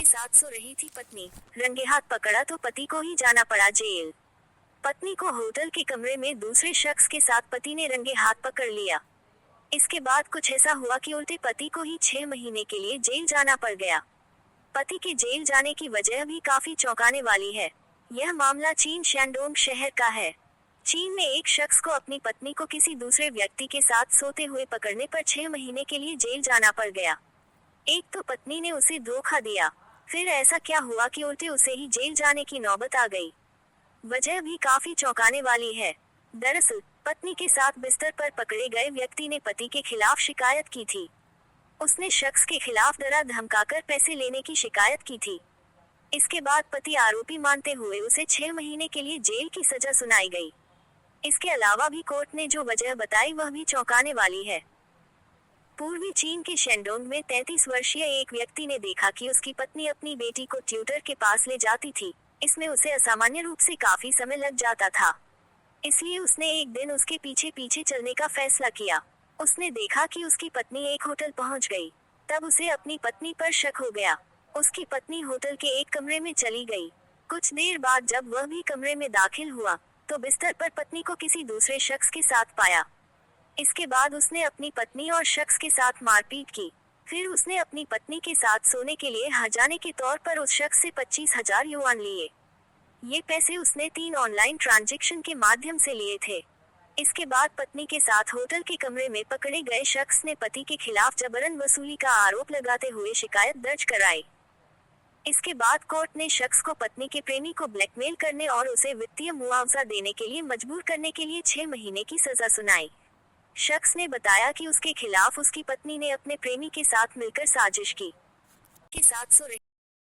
के साथ सो रही थी पत्नी, रंगे हाथ पकड़ा तो पति को ही जाना पड़ा जेल। पत्नी को होटल के कमरे में दूसरे शख्स के साथ पति ने रंगे हाथ पकड़ लिया। इसके बाद कुछ ऐसा हुआ कि उल्टे पति को ही 6 महीने के लिए जेल जाना पड़ गया। पति के जेल जाने की वजह भी काफी चौंकाने वाली है। यह मामला चीन शैंडोंग शहर का है। चीन में एक शख्स को अपनी पत्नी को किसी दूसरे व्यक्ति के साथ सोते हुए पकड़ने पर 6 महीने के लिए जेल जाना पड़ गया। एक तो पत्नी ने उसे धोखा दिया, फिर ऐसा क्या हुआ कि उल्टे उसे ही जेल जाने की नौबत आ गई। वजह भी काफी चौंकाने वाली है। दरअसल पत्नी के साथ बिस्तर पर पकड़े गए व्यक्ति ने पति के खिलाफ शिकायत की थी। उसने शख्स के खिलाफ डरा धमकाकर पैसे लेने की शिकायत की थी। इसके बाद पति आरोपी मानते हुए उसे 6 महीने के लिए जेल की सजा सुनाई गई। इसके अलावा भी कोर्ट ने जो वजह बताई वह भी चौंकाने वाली है। पूर्वी चीन के शेंडोंग में 33 वर्षीय एक व्यक्ति ने देखा कि उसकी पत्नी अपनी बेटी को ट्यूटर के पास ले जाती थी। इसमें उसे असामान्य रूप से काफी समय लग जाता था, इसलिए उसने एक दिन उसके पीछे पीछे चलने का फैसला किया। उसने देखा कि उसकी पत्नी एक होटल पहुंच गई। तब उसे अपनी पत्नी पर शक हो गया। उसकी पत्नी होटल के एक कमरे में चली गई। कुछ देर बाद जब वह भी कमरे में दाखिल हुआ तो बिस्तर पर पत्नी को किसी दूसरे शख्स के साथ पाया। इसके बाद उसने अपनी पत्नी और शख्स के साथ मारपीट की। फिर उसने अपनी पत्नी के साथ सोने के लिए हर्जाने के तौर पर उस शख्स से 25,000 युआन लिए। ये पैसे उसने 3 ऑनलाइन ट्रांजैक्शन के माध्यम से लिए थे। इसके बाद पत्नी के साथ होटल के कमरे में पकड़े गए शख्स ने पति के खिलाफ जबरन वसूली का आरोप लगाते हुए शिकायत दर्ज कराई। इसके बाद कोर्ट ने शख्स को पत्नी के प्रेमी को ब्लैकमेल करने और उसे वित्तीय मुआवजा देने के लिए मजबूर करने के लिए 6 महीने की सजा सुनाई। शख्स ने बताया कि उसके खिलाफ उसकी पत्नी ने अपने प्रेमी के साथ मिलकर साजिश की। के साथ सो रही